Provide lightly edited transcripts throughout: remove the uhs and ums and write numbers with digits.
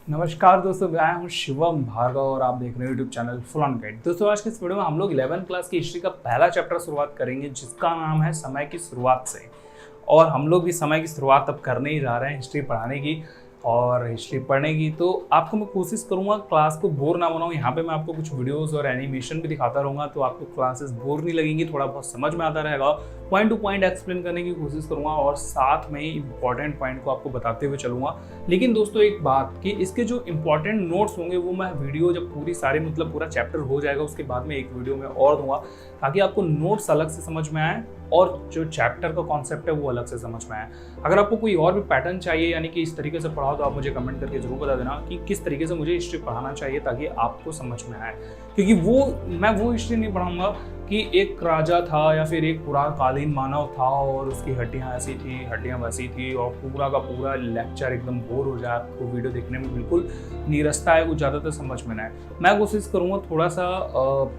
नमस्कार दोस्तों, मैं हूं शिवम भार्गव और आप देख रहे हैं YouTube channel full on guide. दोस्तों आज के इस वीडियो में हम लोग 11th क्लास की हिस्ट्री का पहला चैप्टर शुरुआत करेंगे जिसका नाम है समय की शुरुआत से। और हम लोग भी समय की शुरुआत अब करने ही जा रहे हैं हिस्ट्री पढ़ाने की और हिस्ट्री पढ़ने की। तो आपको मैं कोशिश करूंगा क्लास को बोर ना बनाऊं। यहाँ पे मैं आपको कुछ वीडियोस और एनिमेशन भी दिखाता रहूंगा तो आपको क्लासेस बोर नहीं लगेंगी, थोड़ा बहुत समझ में आता रहेगा। पॉइंट टू पॉइंट एक्सप्लेन करने की कोशिश करूंगा और साथ में ही इंपॉर्टेंट पॉइंट को आपको बताते हुए चलूंगा। लेकिन दोस्तों एक बात कि इसके जो इंपॉर्टेंट नोट्स होंगे वो मैं वीडियो जब पूरी सारी पूरा चैप्टर हो जाएगा उसके बाद में एक वीडियो में और दूंगा ताकि आपको नोट्स अलग से समझ में आए और जो चैप्टर का कॉन्सेप्ट है वो अलग से समझ में आए। अगर आपको कोई और भी पैटर्न चाहिए यानी कि इस तरीके से पढ़ाओ तो आप मुझे कमेंट करके जरूर बता देना कि किस तरीके से मुझे हिस्ट्री पढ़ाना चाहिए ताकि आपको समझ में आए। क्योंकि मैं वो हिस्ट्री नहीं पढ़ाऊंगा कि एक राजा था या फिर एक पुराकालीन मानव था और उसकी हड्डियां ऐसी थी, हड्डियां वैसी थी और पूरा का पूरा लेक्चर एकदम बोर हो जाए, आपको वीडियो देखने में बिल्कुल नीरसता है, कुछ ज़्यादातर समझ में ना आए। मैं कोशिश करूँगा थोड़ा सा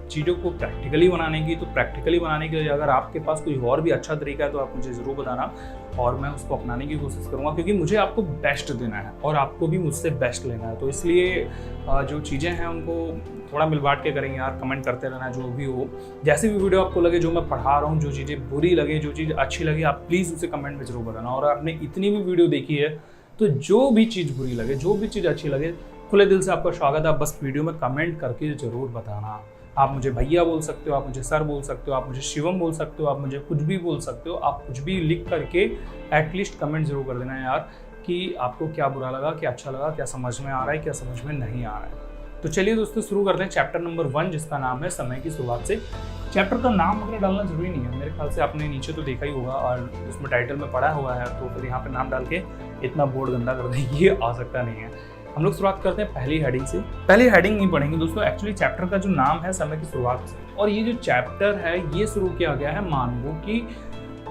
चीज़ों को प्रैक्टिकली बनाने की। तो प्रैक्टिकली बनाने के लिए अगर आपके पास कोई और भी अच्छा तरीका है तो आप मुझे ज़रूर बताना और मैं उसको अपनाने की कोशिश करूँगा, क्योंकि मुझे आपको बेस्ट देना है और आपको भी मुझसे बेस्ट लेना है। तो इसलिए जो चीज़ें हैं उनको थोड़ा मिल बांट के करेंगे यार, कमेंट करते रहना जो भी हो। जैसी भी वीडियो आपको लगे, जो मैं पढ़ा रहा हूँ, जो चीज़ें बुरी लगे, जो चीज़ अच्छी लगी, आप प्लीज़ उसे कमेंट में जरूर बताना। और आपने इतनी भी वीडियो देखी है तो जो भी चीज़ बुरी लगे, जो भी चीज़ अच्छी लगे, खुले दिल से आपका स्वागत है। आप बस वीडियो में कमेंट करके ज़रूर बताना। आप मुझे भैया बोल सकते हो, आप मुझे सर बोल सकते हो, आप मुझे शिवम बोल सकते हो, आप मुझे कुछ भी बोल सकते हो। आप कुछ भी लिख करके एटलीस्ट कमेंट जरूर कर देना यार कि आपको क्या बुरा लगा, क्या अच्छा लगा, क्या समझ में आ रहा है, क्या समझ में नहीं आ रहा है। तो चलिए दोस्तों शुरू करते हैं चैप्टर नंबर 1 जिसका नाम है समय की शुरुआत से। चैप्टर का नाम वगैरह डालना जरूरी नहीं है, मेरे ख्याल से आपने नीचे तो देखा ही होगा और उसमें टाइटल में पढ़ा हुआ है, तो फिर यहाँ पे नाम डाल के इतना बोर्ड गंदा कर दें ये आवश्यकता नहीं है। हम लोग शुरुआत करते हैं पहली हेडिंग से। पहली हेडिंग नहीं पढ़ेंगे दोस्तों, एक्चुअली चैप्टर का जो नाम है समय की शुरुआत से। और ये जो चैप्टर है ये शुरू किया गया है मानवों की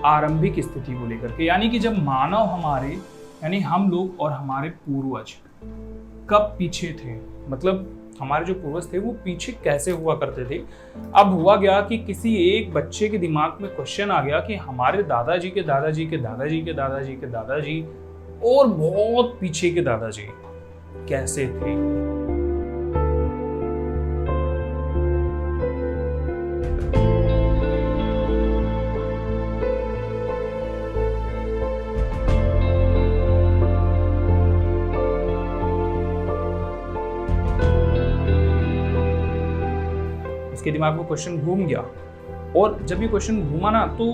आरंभिक स्थिति को लेकर के, यानी कि जब मानव हमारे यानी हम लोग और हमारे पूर्वज कब पीछे थे, मतलब हमारे जो पूर्वज थे वो पीछे कैसे हुआ करते थे। अब हुआ गया कि किसी एक बच्चे के दिमाग में क्वेश्चन आ गया कि हमारे दादाजी के दादाजी के दादाजी के दादाजी के दादाजी और बहुत पीछे के दादाजी कैसे थे। उसके दिमाग में क्वेश्चन घूम गया और जब ये क्वेश्चन घूमा ना तो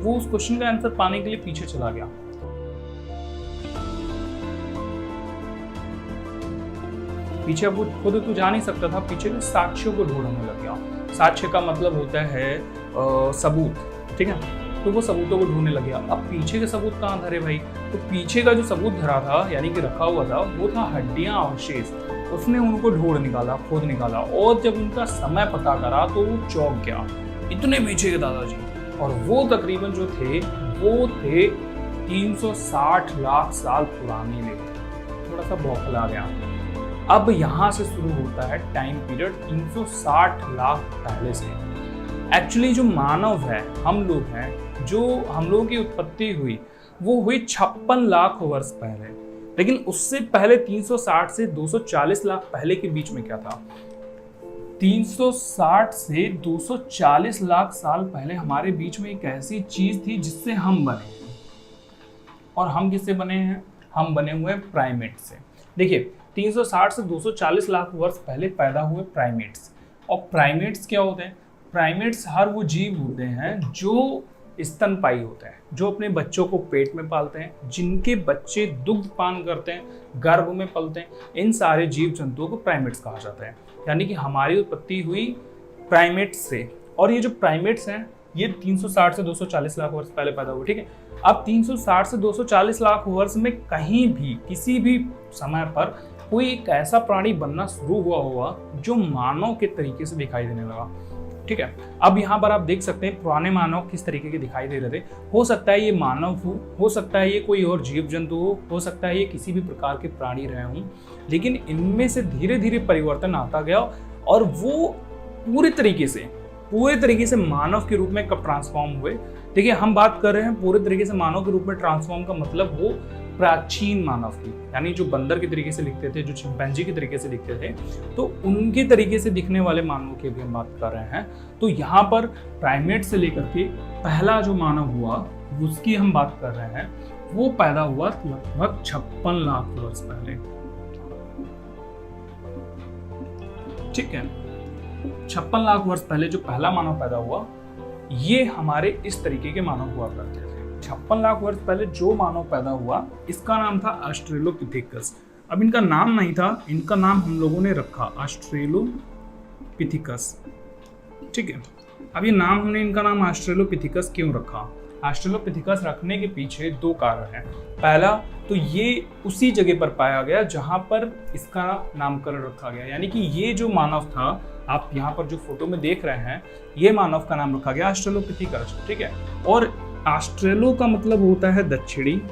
वो उस क्वेश्चन का आंसर पाने के लिए पीछे चला गया। पीछे वो खुद तो जा नहीं सकता था, पीछे के साक्ष्यों को ढूंढने लग गया। साक्ष्य का मतलब होता है सबूत, ठीक है। तो वो सबूतों को ढूंढने लग गया। अब पीछे के सबूत कहाँ धरे भाई, तो पीछे का जो सबूत धरा था यानी कि रखा हुआ था वो था हड्डियां अवशेष। उसने उनको ढूंढ निकाला, खोद निकाला और जब उनका समय पता करा तो वो चौंक गया, इतने पीछे के दादाजी। और वो तकरीबन जो थे वो थे 360 लाख साल पुराने लोग। थोड़ा सा बौखला गया। अब यहाँ से शुरू होता है टाइम पीरियड 360 लाख पहले से। एक्चुअली जो मानव है, हम लोग हैं, जो हम लोगों की उत्पत्ति हुई वो हुई 56 लाख वर्ष पहले। लेकिन उससे पहले 360 से 240 लाख पहले के बीच में क्या था, 360 से 240 लाख साल पहले हमारे बीच में एक ऐसी चीज थी जिससे हम बने हैं। और हम किससे बने हैं, हम बने हुए प्राइमेट से। देखिए 360 से 240 लाख वर्ष पहले पैदा हुए प्राइमेट्स। और प्राइमेट्स क्या होते हैं, प्राइमेट्स हर वो जीव होते हैं जो स्तनपायी होते हैं, जो अपने बच्चों को पेट में पालते हैं, जिनके बच्चे दुग्ध पान करते हैं, गर्भ में पलते हैं। इन सारे जीव जंतुओं को प्राइमेट्स कहा जाता है। यानी कि हमारी उत्पत्ति हुई प्राइमेट्स से। और ये जो प्राइमेट्स हैं ये 360 से 240 लाख वर्ष पहले पैदा हुए, ठीक है। अब 360 से 240 लाख वर्ष में कहीं भी किसी भी समय पर कोई एक ऐसा प्राणी बनना शुरू हुआ होगा जो मानव के तरीके से दिखाई देने लगा, ठीक है। अब यहाँ पर आप देख सकते हैं पुराने मानव किस तरीके के दिखाई दे रहे थे। हो सकता है ये मानव हो सकता है ये कोई और जीव जंतु हो सकता है ये किसी भी प्रकार के प्राणी रहे हों, लेकिन इनमें से धीरे धीरे परिवर्तन आता गया और वो पूरे तरीके से मानव के रूप में कब ट्रांसफॉर्म हुए। देखिए हम बात कर रहे हैं पूरे तरीके से मानव के रूप में ट्रांसफॉर्म का मतलब वो प्राचीन मानव की, यानी जो बंदर के तरीके से लिखते थे, जो चिंपैंजी के तरीके से लिखते थे, तो उनके तरीके से दिखने वाले मानवों की भी हम बात कर रहे हैं। तो यहाँ पर प्राइमेट से लेकर के पहला जो मानव हुआ उसकी हम बात कर रहे हैं, वो पैदा हुआ लगभग 56 लाख वर्ष पहले। ठीक है, 56 लाख वर्ष पहले जो पहला मानव पैदा हुआ, ये हमारे इस तरीके के मानव हुआ करते थे। 56 लाख वर्ष पहले जो मानव पैदा हुआ, इसका नाम था ऑस्ट्रेलोपिथेकस। अब इनका नाम नहीं था, इनका नाम हम लोगों ने रखा ऑस्ट्रेलोपिथेकस। ठीक है, अब ये नाम हमने इनका नाम ऑस्ट्रेलोपिथेकस क्यों रखा? ऑस्ट्रेलोपिथेकस रखने के पीछे दो कारण हैं। पहला तो ये उसी जगह पर पाया गया जहां पर इसका नामकरण रखा गया, यानी कि ये जो मानव था, आप यहाँ पर जो फोटो में देख रहे हैं, ये मानव का नाम रखा गया ऑस्ट्रेलोपिथेकस। ठीक है, और ऑस्ट्रेलो का मतलब होता है दक्षिणी।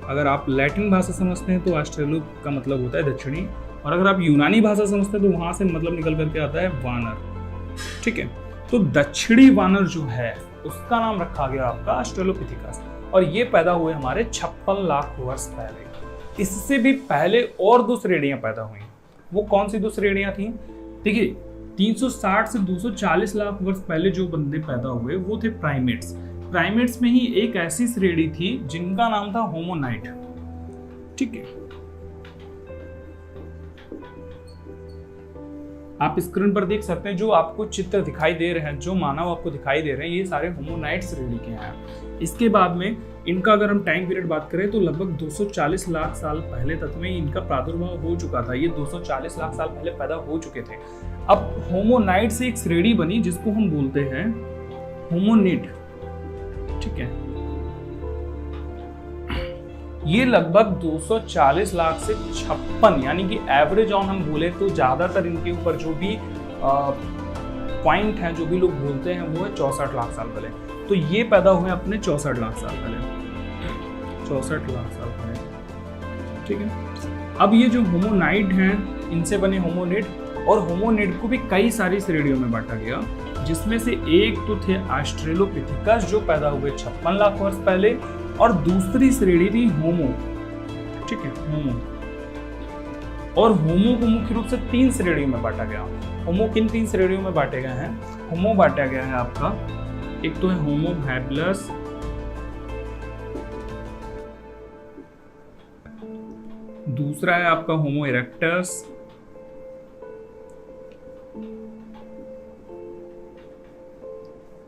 अगर आप लैटिन भाषा समझते हैं तो ऑस्ट्रेलो का मतलब होता है दक्षिणी, और अगर आप यूनानी भाषा समझते हैं तो वहां से मतलब निकल करके आता है वानर। ठीक है, तो दक्षिणी वानर जो है उसका नाम रखा गया आपका ऑस्ट्रेलोपिथेकस, और ये पैदा हुए हमारे 56 लाख वर्ष पहले। इससे भी पहले और दो श्रेणियां पैदा हुई। वो कौन सी दो श्रेणियां थी? देखिए, 360 से 240 लाख वर्ष पहले जो बंदे पैदा हुए वो थे प्राइमेट्स। प्राइमेट्स में ही एक ऐसी श्रेणी थी जिनका नाम था होमोनाइट। ठीक है, आप स्क्रीन पर देख सकते हैं जो आपको चित्र दिखाई दे रहे हैं, जो मानव आपको दिखाई दे रहे हैं, ये सारे होमोनाइट श्रेणी के हैं। इसके बाद में इनका अगर हम टाइम पीरियड बात करें तो लगभग 240 लाख साल पहले तक में इनका प्रादुर्भाव हो चुका था। ये 240 लाख साल पहले पैदा हो चुके थे। अब होमोनाइट से एक श्रेणी बनी जिसको हम बोलते हैं होमोनिड। ठीक है, ये लगभग 240 लाख से 56, यानी कि एवरेज ऑन हम बोले तो ज्यादातर इनके ऊपर जो भी पॉइंट है, जो भी लोग बोलते हैं, वो है 64 लाख साल पहले। तो ये पैदा हुए अपने 64 लाख साल पहले, 64 लाख साल पहले। ठीक है, अब ये जो होमोनाइड हैं, इनसे बने होमोनिड, और होमोनिड को भी कई सारी श्रेणियों में बांटा गया, जिसमें से एक तो थे ऑस्ट्रेलोपिथेकस जो पैदा हुए 56 लाख वर्ष पहले, और दूसरी श्रेणी थी होमो। ठीक है, होमो। और होमो को मुख्य रूप से 3 श्रेणियों में बांटा गया। होमो किन 3 श्रेणियों में बांटे गए हैं? होमो बांटा गया है आपका, एक तो है होमो हैबिलस, दूसरा है आपका होमो इरेक्टस,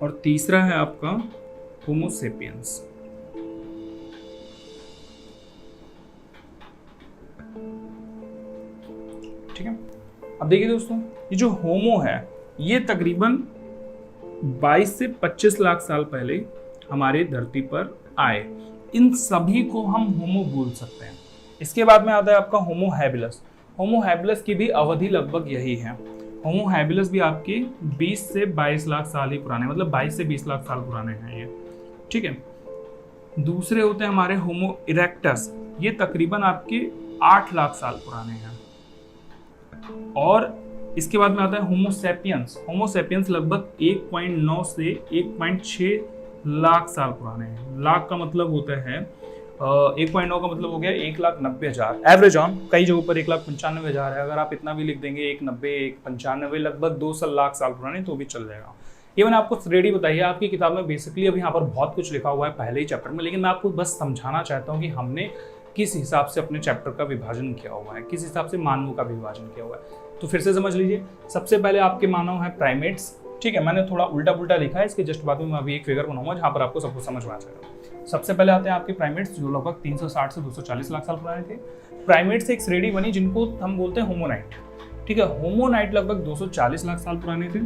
और तीसरा है आपका होमो सेपियंस। ठीक है, अब देखिए दोस्तों, ये जो होमो है ये तकरीबन 22 से 25 लाख साल पहले हमारे धरती पर आए। इन सभी को हम होमो बोल सकते हैं। इसके बाद में आता है आपका होमो हैबिलस। होमो हैबिलस की भी अवधि लगभग यही है। होमो हैबिलस भी आपके 20 से 22 लाख साल ही पुराने, मतलब 22 से 20 लाख साल पुराने हैं ये। ठीक है, दूसरे होते हैं हमारे होमो इरेक्टस, ये तकरीबन आपके 8 लाख साल पुराने हैं। और इसके बाद में आता है होमो सेपियंस। होमो सेपियंस लगभग 1.9 से 1.6 लाख साल पुराने हैं। लाख का मतलब होता है 1.9 का मतलब हो गया 1,90,000। एवरेज ऑन कई जगहों पर 1,95,000 है। अगर आप इतना भी लिख देंगे 1,90, 1,95, लगभग 2 लाख साल पुराने, तो भी चल जाएगा। ये मैंने आपको श्रेणी बताई है। आपकी किताब में बेसिकली अभी यहाँ पर बहुत कुछ लिखा हुआ है पहले ही चैप्टर में, लेकिन मैं आपको बस समझाना चाहता हूँ कि हमने किस हिसाब से अपने चैप्टर का विभाजन किया हुआ है, किस हिसाब से मानवों का विभाजन किया हुआ है। तो फिर से समझ लीजिए, सबसे पहले आपके मानव है प्राइमेट्स। ठीक है, मैंने थोड़ा उल्टा पुल्टा लिखा है, इसके जस्ट बाद में मैं अभी एक फिगर बनाऊंगा जहाँ पर आपको सब कुछ समझ में आ जाएगा। सबसे पहले आते हैं आपके प्राइमेट्स, जो लगभग 360 से 240 लाख साल पुराने थे। प्राइमेट्स से एक श्रेणी बनी जिनको हम बोलते हैं होमोनाइट। ठीक है, होमोनाइट लगभग 240 लाख साल पुराने थे।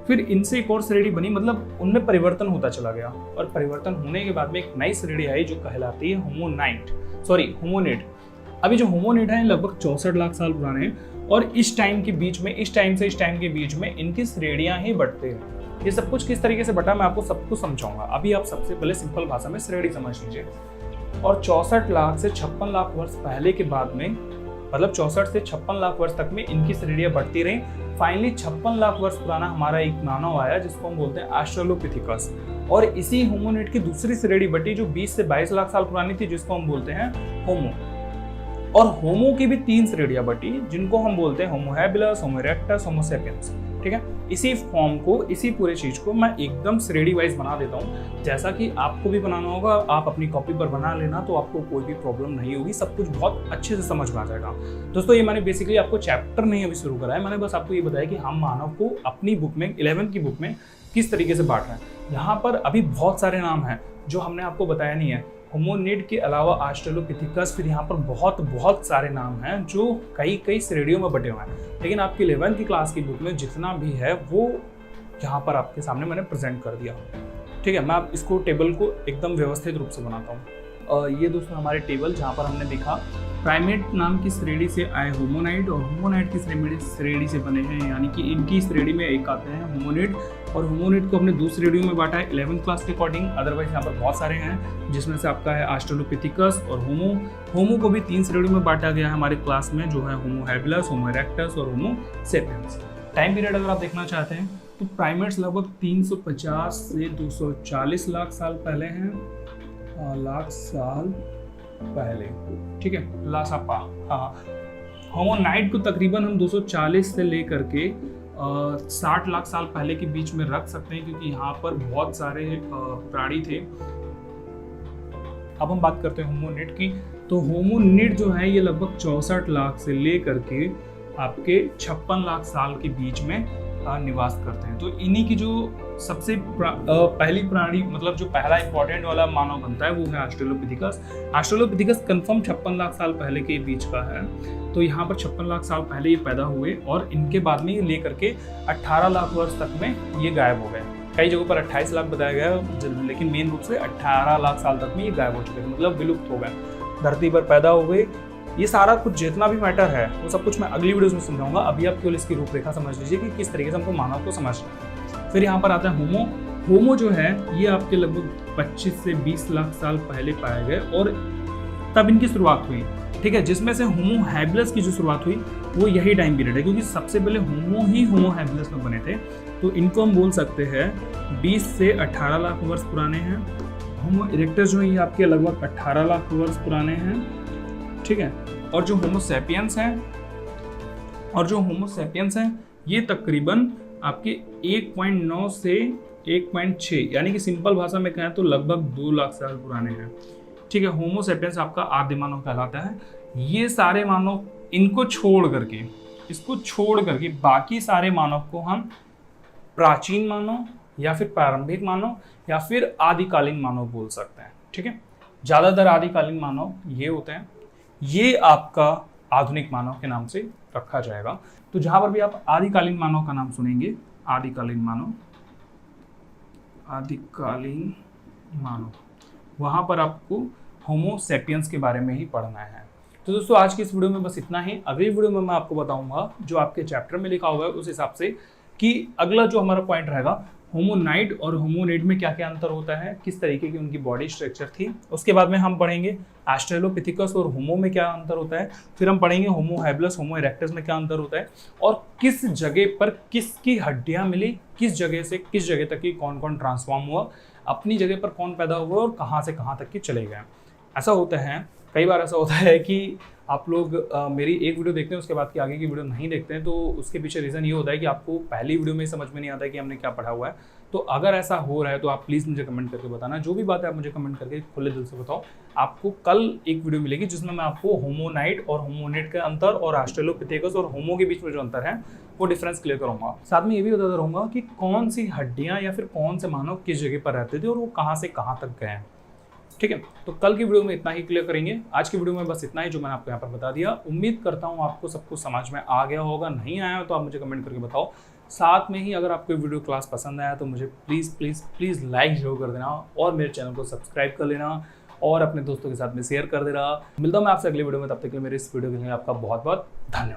फिर इनसे एक और श्रेणी बनी, मतलब उनमें परिवर्तन होता चला गया, और परिवर्तन होने के बाद में एक नई श्रेणी आई जो कहलाती है होमोनिड। अभी जो होमोनिड है लगभग 64 लाख साल पुराने हैं, और इस टाइम के बीच में, इस टाइम से इस टाइम के बीच में इनकी श्रेणियां ही बढ़ते हैं। ये सब कुछ किस तरीके से बटा मैं आपको सब कुछ समझाऊंगा। अभी आप सबसे पहले सिंपल भाषा में श्रेणी समझ लीजिए। और 64 लाख से 56 लाख वर्ष पहले के बाद में, मतलब 64 से 56 लाख वर्ष तक में इनकी श्रेणियां बढ़ती रही। फाइनली 56 लाख वर्ष पुराना हमारा एक मानव आया जिसको हम बोलते हैं ऑस्ट्रेलोपिथेकस, और इसी होमोनिड की दूसरी श्रेणी बटी जो 20 से 22 लाख साल पुरानी थी, जिसको हम बोलते हैं होमो। और होमो की भी 3 श्रेणियां बटी, जिनको हम बोलते हैं होमो हैबिलस, होमो इरेक्टस, होमो सेपियंस। ठीक है, इसी फॉर्म को, इसी पूरे चीज को मैं एकदम श्रेणी वाइज बना देता हूँ, जैसा कि आपको भी बनाना होगा। आप अपनी कॉपी पर बना लेना, तो आपको कोई भी प्रॉब्लम नहीं होगी, सब कुछ बहुत अच्छे से समझ में आ जाएगा। दोस्तों, ये मैंने बेसिकली आपको चैप्टर नहीं अभी शुरू करा है, मैंने बस आपको ये बताया कि हम मानव को अपनी बुक में 11th की बुक में किस तरीके से बांट रहे हैं। यहाँ पर अभी बहुत सारे नाम हैं जो हमने आपको बताया नहीं है। होमोनिड के अलावा ऑस्ट्रेलोपिथेकस, फिर यहाँ पर बहुत सारे नाम हैं जो कई श्रेणियों में बटे हुए हैं, लेकिन आपकी 11th की क्लास की बुक में जितना भी है वो यहाँ पर आपके सामने मैंने प्रेजेंट कर दिया। ठीक है, मैं आप इसको टेबल को एकदम व्यवस्थित रूप से बनाता हूँ। ये दोस्तों हमारे टेबल, जहाँ पर हमने देखा प्राइमेट नाम की श्रेणी से आए होमोनाइड, और होमोनाइड की श्रेणी से बने हैं, यानी कि इनकी श्रेणी में एक आते हैं होमोनिड। और होमोनिड को हमने 2 श्रेणियों में बांटा है 11th क्लास के अकॉर्डिंग। अदरवाइज यहाँ पर बहुत सारे हैं, जिसमें से आपका है ऑस्ट्रेलोपिथेकस और होमो। होमो को भी 3 श्रेणियों में बांटा गया है हमारे क्लास में, जो है होमो हैबिलस, होमो इरेक्टस और होमो सेपियंस। टाइम पीरियड अगर आप देखना चाहते हैं तो प्राइमेट्स लगभग 350 से 240 लाख साल पहले हैं, लाख साल पहले। ठीक है, लासापा। हाँ, होमोनाइड को तकरीबन हम 240 से लेकर के 60 लाख साल पहले के बीच में रख सकते हैं, क्योंकि यहाँ पर बहुत सारे प्राणी थे। अब हम बात करते हैं होमोनिड की, तो होमोनिड जो है ये लगभग 64 लाख से लेकर के आपके 56 लाख साल के बीच में निवास करते हैं। तो इन्हीं की जो सबसे पहली प्राणी, मतलब जो पहला इंपॉर्टेंट वाला मानव बनता है, वो है ऑस्ट्रेलोपिथेकस। ऑस्ट्रेलोपिथेकस कंफर्म 56 लाख साल पहले के बीच का है। तो यहाँ पर 56 लाख साल पहले ये पैदा हुए, और इनके बाद में ये लेकर के 18 लाख वर्ष तक में ये गायब हो गए। कई जगहों पर 28 लाख बताया गया है, लेकिन मेन रूप से 18 लाख साल तक में ये गायब हो चुके थे, मतलब विलुप्त हो गए। धरती पर पैदा हो गए। ये सारा कुछ जितना भी मैटर है वो सब कुछ मैं अगली वीडियोस में समझाऊंगा। अभी आप केवल इसकी रूपरेखा समझ लीजिए कि किस तरीके से हमको मानव को समझना है। फिर यहाँ पर आता है होमो। होमो जो है ये आपके लगभग 25 से 20 लाख साल पहले पाए गए, और तब इनकी शुरुआत हुई। ठीक है, जिसमें से होमो हैबिलस की जो शुरुआत हुई वो यही टाइम पीरियड है, क्योंकि सबसे पहले होमो ही होमो हैबिलस में बने थे। तो इनको हम बोल सकते हैं 20 से 18 लाख वर्ष पुराने हैं। होमो इरेक्टस जो है ये आपके लगभग 18 लाख वर्ष पुराने हैं। ठीक है, और जो होमो सेपियंस हैं ये तकरीबन आपके 1.9 से 1.6, यानी कि सिंपल भाषा में कहें तो लगभग 2 लाख साल पुराने हैं। ठीक है, होमो सेपियंस आपका आदि मानव कहलाता है। ये सारे मानव, इसको छोड़ करके बाकी सारे मानव को हम प्राचीन मानव या फिर प्रारंभिक मानव या फिर आदिकालीन मानव बोल सकते हैं। ठीक है, ज़्यादातर आदिकालीन मानव ये होते हैं, ये आपका आधुनिक मानव के नाम से रखा जाएगा। तो जहां पर भी आप आदिकालीन मानव का नाम सुनेंगे, आदिकालीन मानव, वहां पर आपको होमो सेपियंस के बारे में ही पढ़ना है। तो दोस्तों, आज की इस वीडियो में बस इतना ही। अगली वीडियो में मैं आपको बताऊंगा जो आपके चैप्टर में लिखा हुआ है उस हिसाब से, कि अगला जो हमारा पॉइंट रहेगा होमोनाइड और होमोनिड में क्या क्या अंतर होता है, किस तरीके की उनकी बॉडी स्ट्रक्चर थी। उसके बाद में हम पढ़ेंगे ऑस्ट्रेलोपिथेकस और होमो में क्या अंतर होता है। फिर हम पढ़ेंगे होमो हैबिलस, होमो इरेक्टस में क्या अंतर होता है, और किस जगह पर किसकी हड्डियां मिली, किस जगह से किस जगह तक की कौन कौन ट्रांसफॉर्म हुआ, अपनी जगह पर कौन पैदा हुआ और कहाँ से कहाँ तक की चले गए। ऐसा होता है, कई बार ऐसा होता है कि आप लोग मेरी एक वीडियो देखते हैं, उसके बाद की आगे की वीडियो नहीं देखते हैं। तो उसके पीछे रीज़न ये होता है कि आपको पहली वीडियो में समझ में नहीं आता है कि हमने क्या पढ़ा हुआ है। तो अगर ऐसा हो रहा है तो आप प्लीज़ मुझे कमेंट करके बताना। जो भी बात है आप मुझे कमेंट करके खुले दिल से बताओ। आपको कल एक वीडियो मिलेगी जिसमें मैं आपको होमोनाइड और होमोनिड का अंतर और ऑस्ट्रेलोपिथेकस और होमो के बीच में जो अंतर है वो डिफरेंस क्लियर करूँगा। साथ में ये भी बताता रहूँगा कि कौन सी हड्डियाँ या फिर कौन से मानव किस जगह पर रहते थे और वो कहाँ से कहाँ तक गए हैं। ठीक है, तो कल की वीडियो में इतना ही क्लियर करेंगे। आज की वीडियो में बस इतना ही जो मैंने आपको यहाँ पर बता दिया। उम्मीद करता हूँ आपको सब कुछ समझ में आ गया होगा। नहीं आया हो तो आप मुझे कमेंट करके बताओ। साथ में ही अगर आपको वीडियो क्लास पसंद आया तो मुझे प्लीज़ लाइक जरूर कर देना और मेरे चैनल को सब्सक्राइब कर लेना और अपने दोस्तों के साथ में शेयर कर देना। मिलता हूँ मैं आपसे अगली वीडियो में, तब तक के लिए मेरे इस वीडियो के लिए आपका बहुत बहुत धन्यवाद।